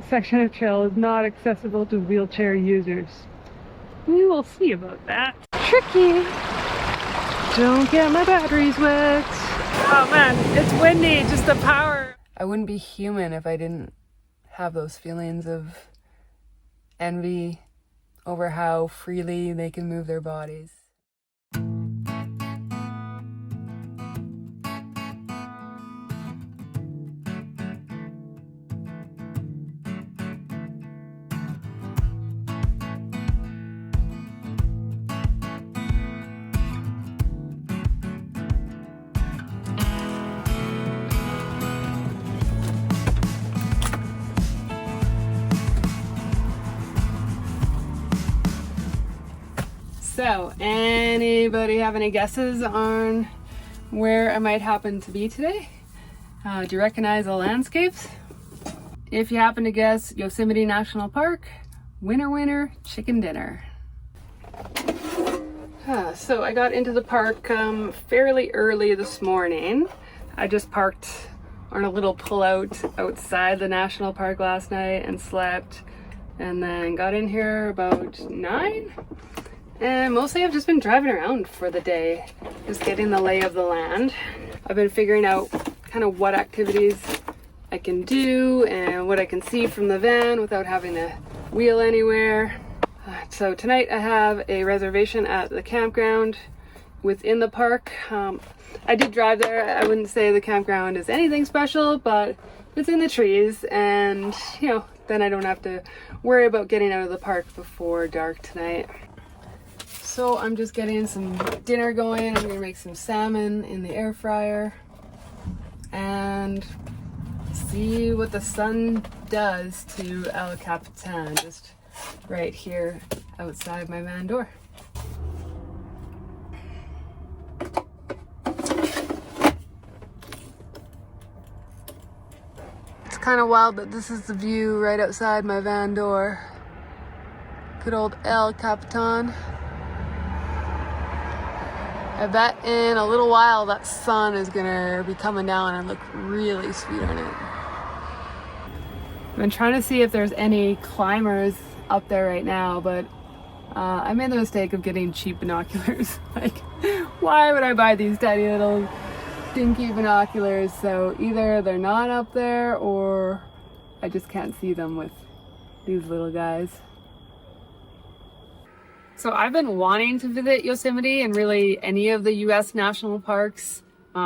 section of trail is not accessible to wheelchair users. We will see about that. Tricky! Don't get my batteries wet. Oh man, it's windy, just the power. I wouldn't be human if I didn't have those feelings of envy over how freely they can move their bodies. So, anybody have any guesses on where I might happen to be today? Do you recognize the landscapes? If you happen to guess Yosemite National Park, winner winner, chicken dinner. So I got into the park fairly early this morning. I just parked on a little pullout outside the national park last night and slept, and then got in here about 9. And mostly I've just been driving around for the day, just getting the lay of the land. I've been figuring out kind of what activities I can do and what I can see from the van without having to wheel anywhere. So tonight I have a reservation at the campground within the park. I did drive there. I wouldn't say the campground is anything special, but it's in the trees, and then I don't have to worry about getting out of the park before dark tonight. So I'm just getting some dinner going. I'm gonna make some salmon in the air fryer and see what the sun does to El Capitan, just right here outside my van door. It's kind of wild that this is the view right outside my van door. Good old El Capitan. I bet in a little while that sun is gonna be coming down and look really sweet on it. I've been trying to see if there's any climbers up there right now, but I made the mistake of getting cheap binoculars. Like, why would I buy these tiny little dinky binoculars? So either they're not up there or I just can't see them with these little guys. So I've been wanting to visit Yosemite and really any of the US national parks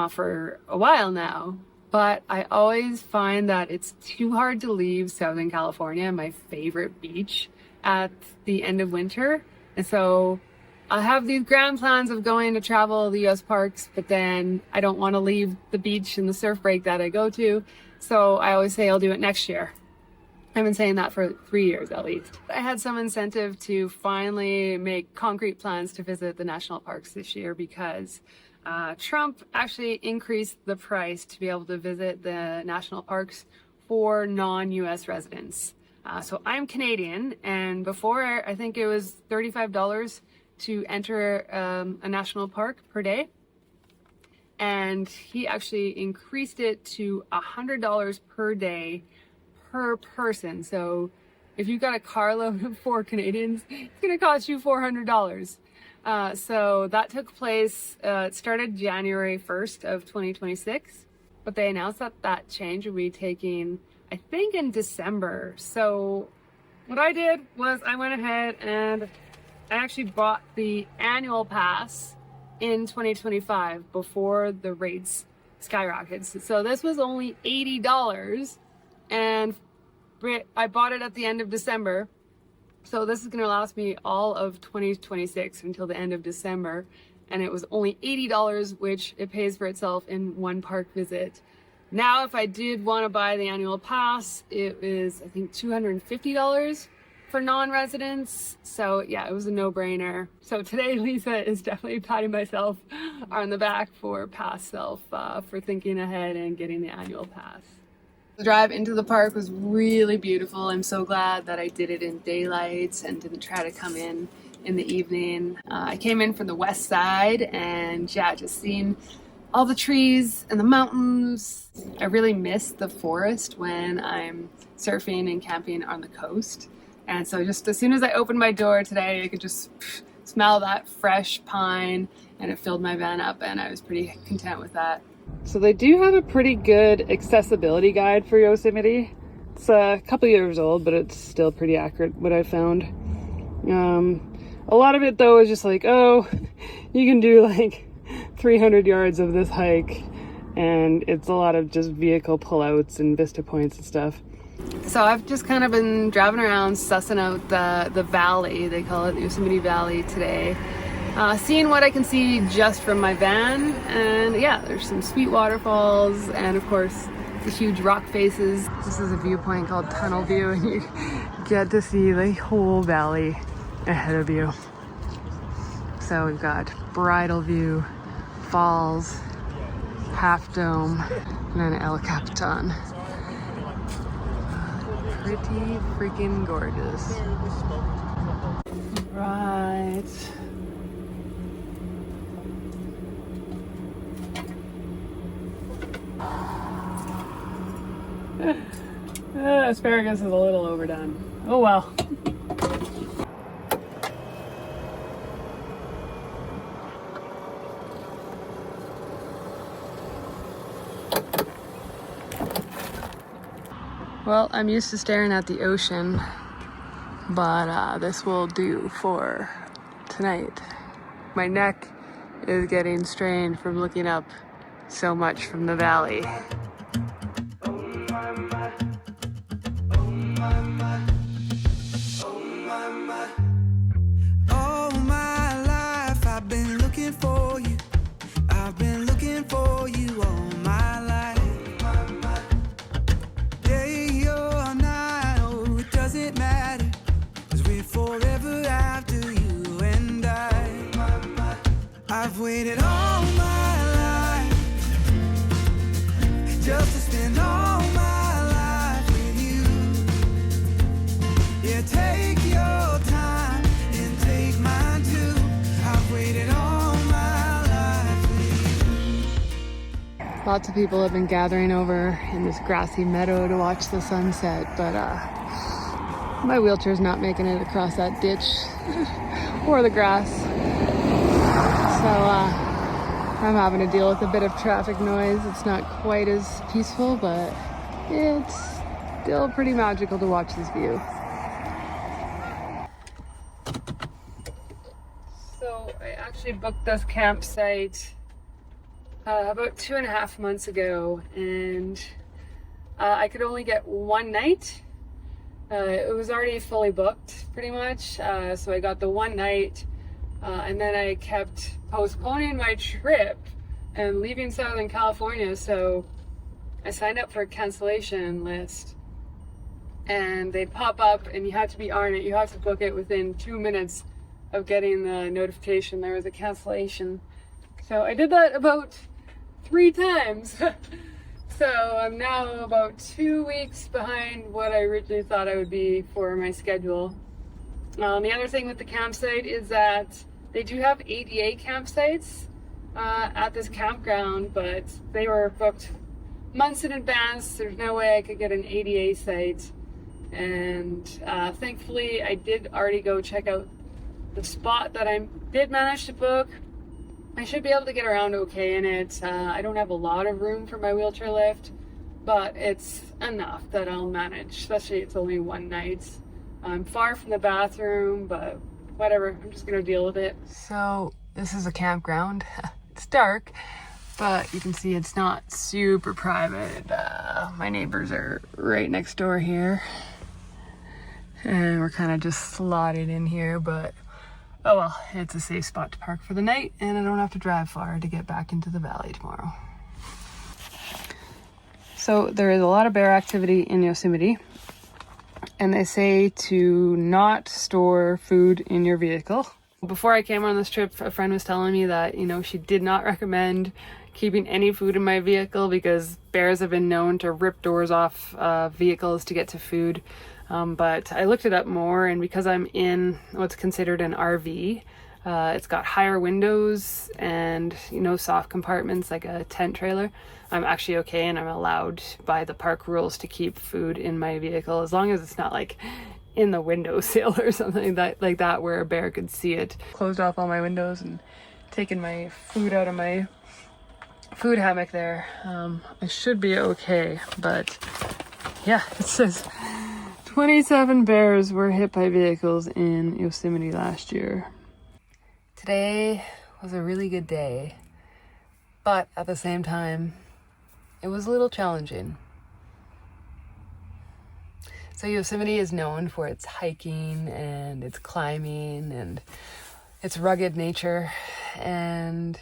for a while now, but I always find that it's too hard to leave Southern California, my favorite beach, at the end of winter. And so I have these grand plans of going to travel the US parks, but then I don't want to leave the beach and the surf break that I go to. So I always say I'll do it next year. I've been saying that for 3 years at least. I had some incentive to finally make concrete plans to visit the national parks this year because Trump actually increased the price to be able to visit the national parks for non-US residents. So I'm Canadian, and before I think it was $35 to enter a national park per day. And he actually increased it to $100 per day per person. So if you've got a carload of 4 Canadians, it's gonna cost you $400. So that took place, it started January 1st of 2026, but they announced that that change would be taking, I think, in December. So what I did was I went ahead and I actually bought the annual pass in 2025 before the rates skyrocketed. So this was only $80. And I bought it at the end of December. So this is going to last me all of 2026 until the end of December. And it was only $80, which it pays for itself in one park visit. Now, if I did want to buy the annual pass, it is, I think, $250 for non-residents. So yeah, it was a no-brainer. So today, Lisa is definitely patting myself on the back for past self for thinking ahead and getting the annual pass. The drive into the park was really beautiful. I'm so glad that I did it in daylight and didn't try to come in the evening. I came in from the west side, and yeah, just seeing all the trees and the mountains. I really miss the forest when I'm surfing and camping on the coast. And so just as soon as I opened my door today, I could just smell that fresh pine, and it filled my van up, and I was pretty content with that. So they do have a pretty good accessibility guide for Yosemite. It's a couple years old, but it's still pretty accurate, what I found. A lot of it though is just like, oh, you can do like 300 yards of this hike, and it's a lot of just vehicle pullouts and vista points and stuff. So I've just kind of been driving around sussing out the valley, they call it the Yosemite Valley today, seeing what I can see just from my van. And yeah, there's some sweet waterfalls and of course the huge rock faces. This is a viewpoint called Tunnel View, and you get to see the whole valley ahead of you. So we've got Bridal View, Falls, Half Dome, and then El Capitan. Pretty freaking gorgeous. Right. Asparagus is a little overdone. Oh well. Well, I'm used to staring at the ocean, but this will do for tonight. My neck is getting strained from looking up so much from the valley. All my life I've been looking for you. I've been looking for you all my life. Day or night, oh, it doesn't matter, 'cause we're forever after you and I. I've waited all my life just to spend all my life with you. Yeah, take your time and take mine too. I've waited all my life with you. Lots of people have been gathering over in this grassy meadow to watch the sunset, but my wheelchair's not making it across that ditch or the grass. So I'm having to deal with a bit of traffic noise. It's not quite as peaceful, but it's still pretty magical to watch this view. So I actually booked this campsite about 2.5 months ago, and I could only get one night. It was already fully booked pretty much, so I got the one night, and then I kept postponing my trip and leaving Southern California, so I signed up for a cancellation list, and they pop up and you have to be on it. You have to book it within 2 minutes of getting the notification there was a cancellation. So I did that about 3 times. So I'm now about 2 weeks behind what I originally thought I would be for my schedule. The other thing with the campsite is that they do have ADA campsites at this campground, but they were booked months in advance. There's no way I could get an ADA site. And thankfully I did already go check out the spot that I did manage to book. I should be able to get around okay in it. I don't have a lot of room for my wheelchair lift, but it's enough that I'll manage, especially it's only one night. I'm far from the bathroom, but whatever, I'm just gonna deal with it. So this is a campground. It's dark, but you can see it's not super private. My neighbors are right next door here, and we're kind of just slotted in here, but oh well, it's a safe spot to park for the night, and I don't have to drive far to get back into the valley tomorrow. So there is a lot of bear activity in Yosemite, and they say to not store food in your vehicle. Before I came on this trip, a friend was telling me that, you know, she did not recommend keeping any food in my vehicle because bears have been known to rip doors off vehicles to get to food. But I looked it up more, and because I'm in what's considered an RV, It's got higher windows and, you know, soft compartments like a tent trailer. I'm actually okay, and I'm allowed by the park rules to keep food in my vehicle as long as it's not like in the windowsill or something like that where a bear could see it. Closed off all my windows and taken my food out of my food hammock there. I should be okay, but yeah, it says 27 bears were hit by vehicles in Yosemite last year. Today was a really good day, but at the same time, it was a little challenging. So Yosemite is known for its hiking and its climbing and its rugged nature, and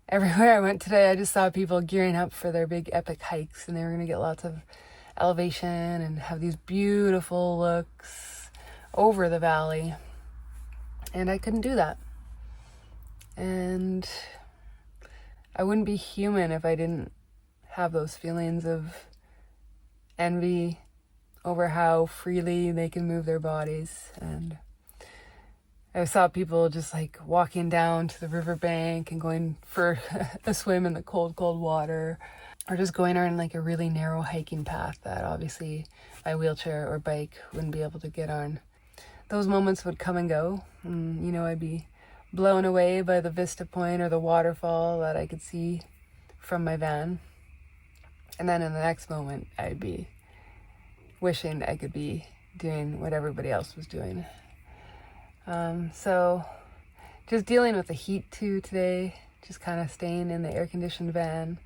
everywhere I went today, I just saw people gearing up for their big epic hikes, and they were going to get lots of elevation and have these beautiful looks over the valley. And I couldn't do that. And I wouldn't be human if I didn't have those feelings of envy over how freely they can move their bodies. And I saw people just like walking down to the riverbank and going for a swim in the cold, cold water, or just going on like a really narrow hiking path that obviously my wheelchair or bike wouldn't be able to get on. Those moments would come and go, and you know, I'd be blown away by the vista point or the waterfall that I could see from my van. And then in the next moment, I'd be wishing I could be doing what everybody else was doing. So just dealing with the heat too today, just kind of staying in the air-conditioned van,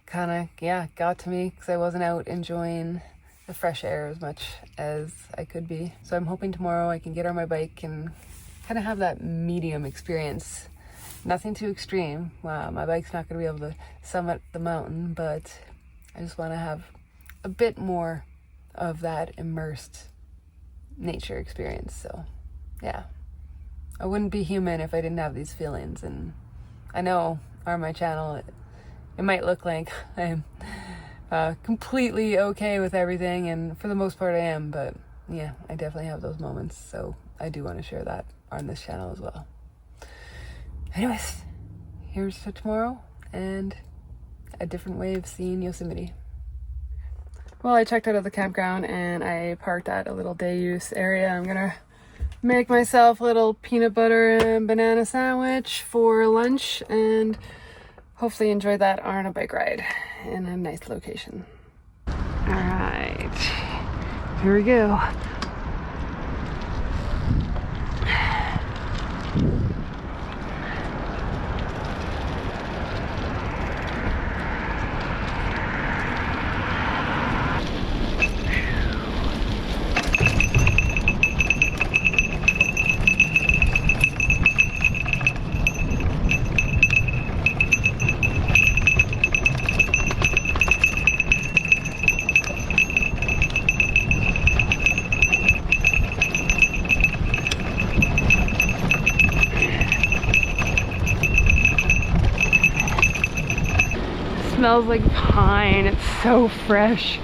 kind of, got to me because I wasn't out enjoying the fresh air as much as I could be. So I'm hoping tomorrow I can get on my bike and kind of have that medium experience. Nothing too extreme. Wow, my bike's not going to be able to summit the mountain, but I just want to have a bit more of that immersed nature experience. So yeah, I wouldn't be human if I didn't have these feelings. And I know on my channel it might look like I'm completely okay with everything, and for the most part I am, but yeah, I definitely have those moments, so I do want to share that on this channel as well. Anyways, here's to tomorrow and a different way of seeing Yosemite. Well, I checked out of the campground and I parked at a little day use area. I'm gonna make myself a little peanut butter and banana sandwich for lunch and hopefully enjoy that on a bike ride in a nice location. All right, here we go. Smells like pine. It's so fresh.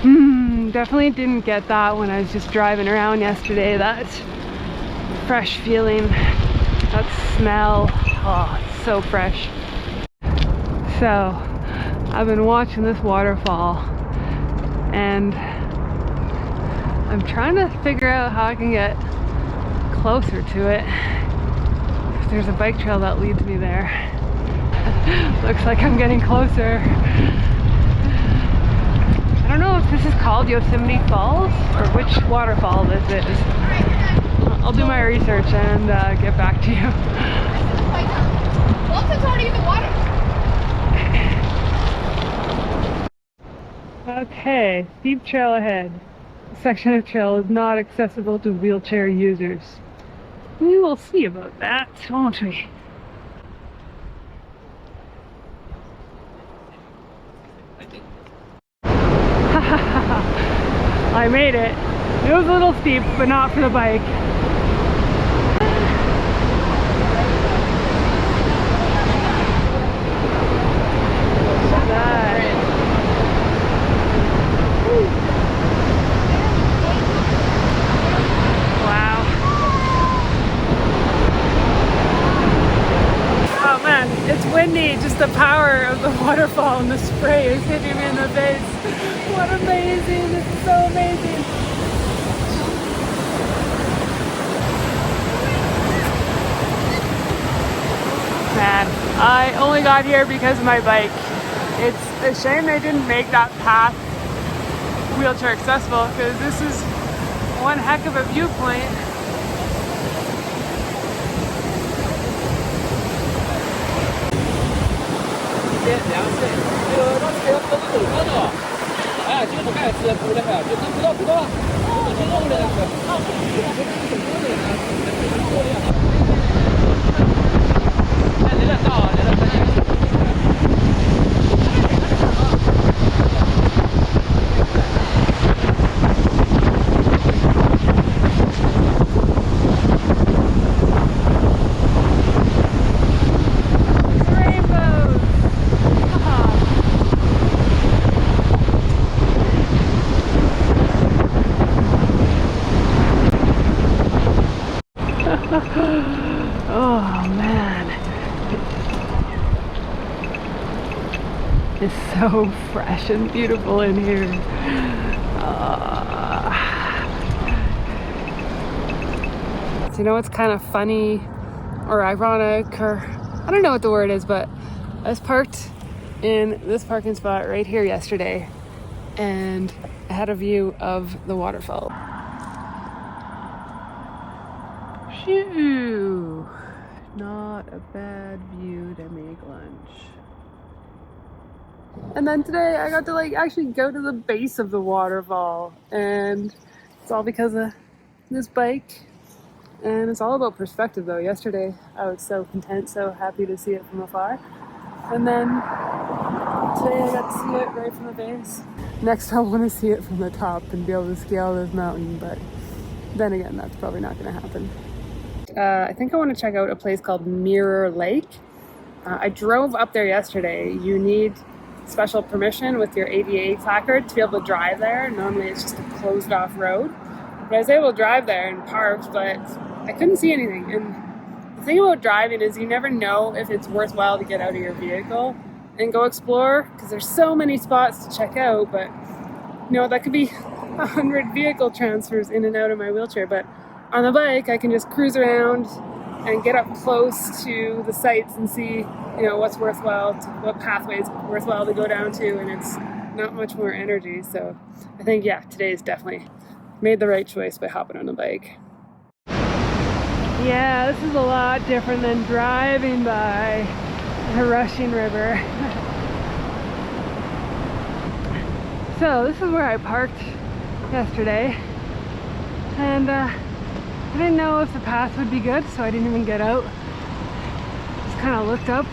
Definitely didn't get that when I was just driving around yesterday. That fresh feeling, that smell. Oh, it's so fresh. So I've been watching this waterfall and I'm trying to figure out how I can get closer to it. There's a bike trail that leads me there. Looks like I'm getting closer. I don't know if this is called Yosemite Falls or which waterfall this is. I'll do my research and get back to you. Well, it's already in the water. Okay, steep trail ahead. This section of trail is not accessible to wheelchair users. We will see about that, won't we? I made it. It was a little steep, but not for the bike. Wow. windy, just the power of the waterfall and the spray is hitting me in the face. What amazing, it's so amazing. Man, I only got here because of my bike. It's a shame they didn't make that path wheelchair accessible, because this is one heck of a viewpoint. Oh man, it's so fresh and beautiful in here. So you know what's kind of funny or ironic, or I don't know what the word is, but I was parked in this parking spot right here yesterday and I had a view of the waterfall. Phew, not a bad view to make lunch. And then today I got to actually go to the base of the waterfall, and it's all because of this bike. And it's all about perspective though. Yesterday I was so content, so happy to see it from afar. And then today I got to see it right from the base. Next I want to see it from the top and be able to scale this mountain, but then again that's probably not going to happen. I think I want to check out a place called Mirror Lake. I drove up there yesterday. You need special permission with your ADA placard to be able to drive there. Normally it's just a closed off road. But I was able to drive there and parked, but I couldn't see anything. And the thing about driving is you never know if it's worthwhile to get out of your vehicle and go explore, because there's so many spots to check out, but you know, that could be 100 vehicle transfers in and out of my wheelchair. But on the bike, I can just cruise around and get up close to the sites and see, you know, what's worthwhile, what pathways worthwhile to go down to, and it's not much more energy. So I think, yeah, today's definitely made the right choice by hopping on a bike. Yeah, this is a lot different than driving by a rushing river. So this is where I parked yesterday, and I didn't know if the path would be good, so I didn't even get out. Just kind of looked up,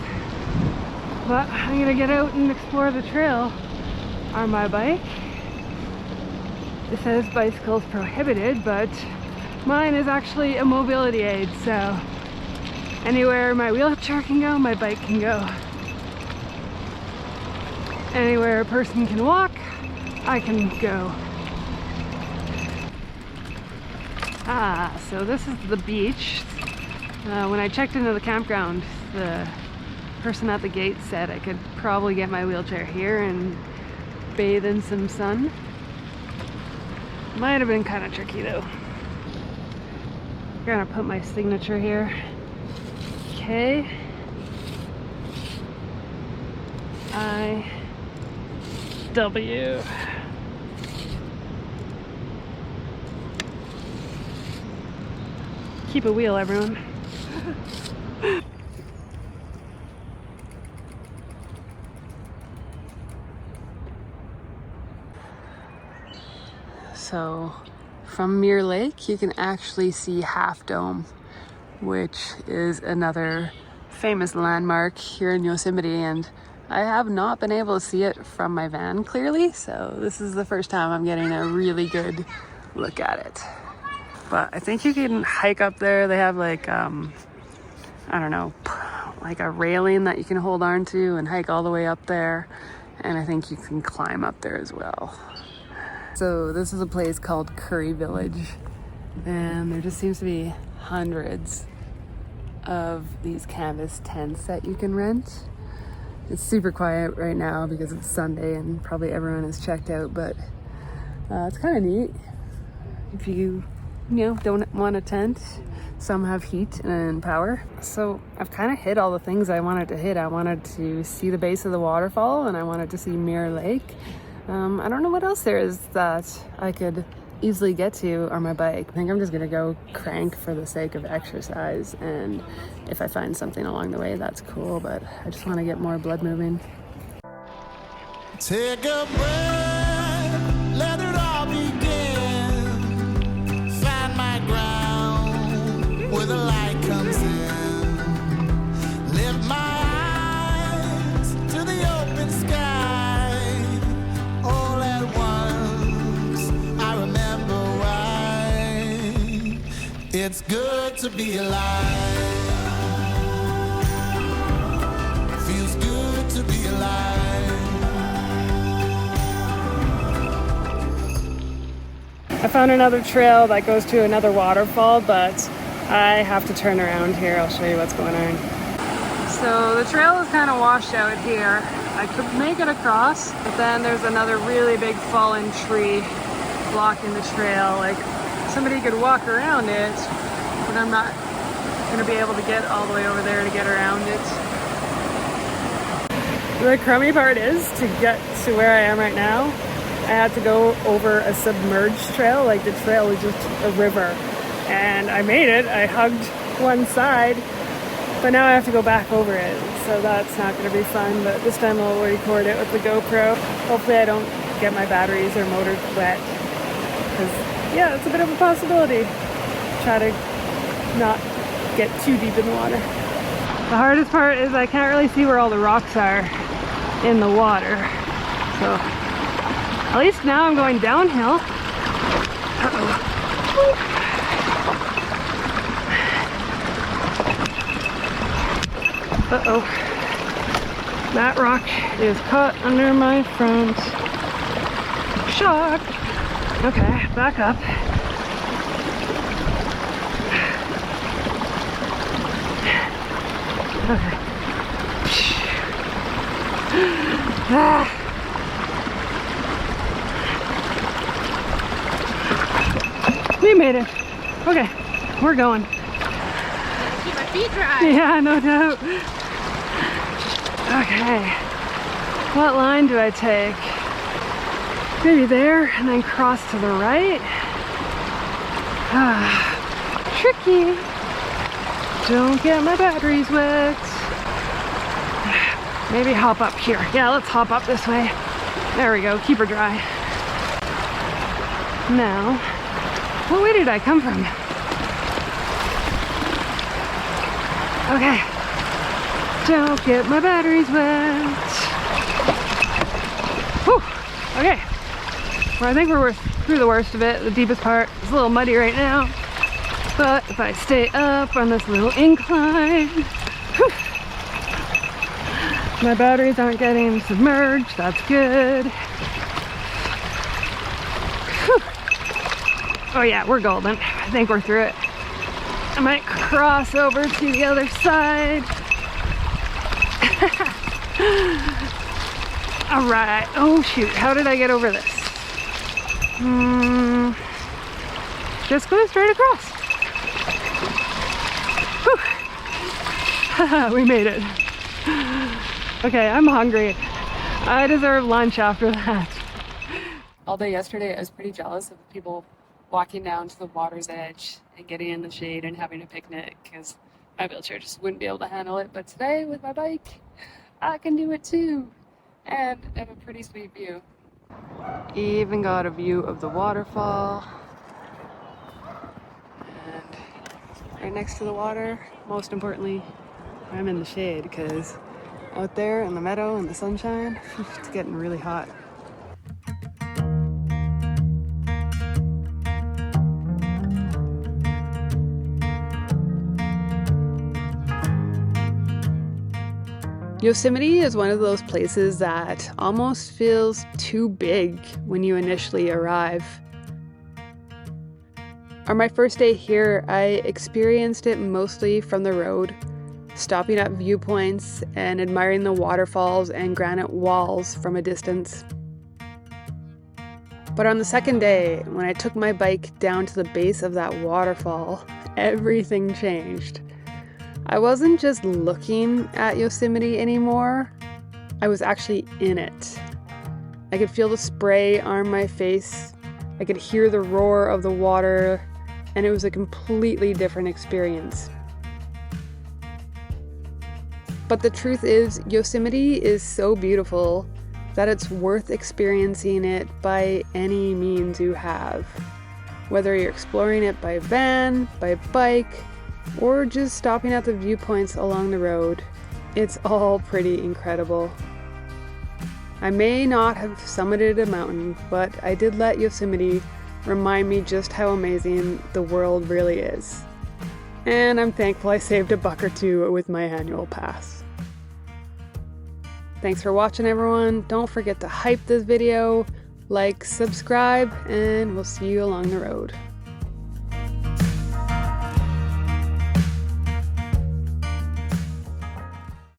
but I'm gonna get out and explore the trail on my bike. It says bicycles prohibited, but mine is actually a mobility aid, so anywhere my wheelchair can go, my bike can go. Anywhere a person can walk, I can go. So this is the beach. When I checked into the campground, the person at the gate said I could probably get my wheelchair here and bathe in some sun. Might have been kind of tricky though. I'm gonna put my signature here. K I W. Keep a wheel, everyone. So from Mirror Lake, you can actually see Half Dome, which is another famous landmark here in Yosemite, and I have not been able to see it from my van clearly, so this is the first time I'm getting a really good look at it. But I think you can hike up there. They have like, I don't know, like a railing that you can hold on to and hike all the way up there. And I think you can climb up there as well. So this is a place called Curry Village. And there just seems to be hundreds of these canvas tents that you can rent. It's super quiet right now because it's Sunday and probably everyone is checked out, but it's kind of neat if you don't want a tent. Some have heat and power. So I've kind of hit all the things I wanted to hit. I wanted to see the base of the waterfall and I wanted to see Mirror Lake. I don't know what else there is that I could easily get to on my bike. I think I'm just gonna go crank for the sake of exercise, and if I find something along the way, that's cool, but I just want to get more blood moving. Take a breath, let it all begin. Find my ground where the light comes in. Lift my eyes to the open sky. All at once, I remember why it's good to be alive. Feels good to be alive. I found another trail that goes to another waterfall, but I have to turn around here. I'll show you what's going on. So the trail is kind of washed out here. I could make it across, but then there's another really big fallen tree blocking the trail. Like, somebody could walk around it, but I'm not gonna be able to get all the way over there to get around it. The crummy part is, to get to where I am right now, I had to go over a submerged trail. Like, the trail was just a river, and I made it. I hugged one side, but now I have to go back over it, so that's not going to be fun. But this time I'll record it with the GoPro. Hopefully I don't get my batteries or motor wet, because yeah, it's a bit of a possibility. Try to not get too deep in the water. The hardest part is I can't really see where all the rocks are in the water, so at least now I'm going downhill. Uh-oh. That rock is caught under my front shock. Okay, back up. Okay. Ah. We made it. Okay, we're going. Keep my feet dry. Yeah, no doubt. Okay, what line do I take? Maybe there and then cross to the right. Tricky. Don't get my batteries wet. Maybe hop up here. Yeah, let's hop up this way. There we go, keep her dry. Now, what way did I come from? Okay. Don't get my batteries wet. Whew. Okay. Well, I think we're through the worst of it. The deepest part is a little muddy right now. But if I stay up on this little incline, whew, my batteries aren't getting submerged. That's good. Whew. Oh yeah, we're golden. I think we're through it. I might cross over to the other side. All right. Oh shoot, how did I get over this? Just go straight across. Whew. We made it. Okay, I'm hungry. I deserve lunch after that. All day yesterday, I was pretty jealous of people walking down to the water's edge and getting in the shade and having a picnic, because my wheelchair just wouldn't be able to handle it. But today with my bike, I can do it too. And I have a pretty sweet view. Even got a view of the waterfall. And right next to the water, most importantly, I'm in the shade, because out there in the meadow in the sunshine, it's getting really hot. Yosemite is one of those places that almost feels too big when you initially arrive. On my first day here, I experienced it mostly from the road. stopping at viewpoints and admiring the waterfalls and granite walls from a distance. But on the second day, when I took my bike down to the base of that waterfall, everything changed. I wasn't just looking at Yosemite anymore, I was actually in it. I could feel the spray on my face, I could hear the roar of the water, and it was a completely different experience. But the truth is, Yosemite is so beautiful that it's worth experiencing it by any means you have. Whether you're exploring it by van, by bike, or just stopping at the viewpoints along the road, it's all pretty incredible. I may not have summited a mountain, but I did let Yosemite remind me just how amazing the world really is. And I'm thankful I saved $1 or $2 with my annual pass. Thanks for watching, everyone. Don't forget to hype this video, like, subscribe, and we'll see you along the road.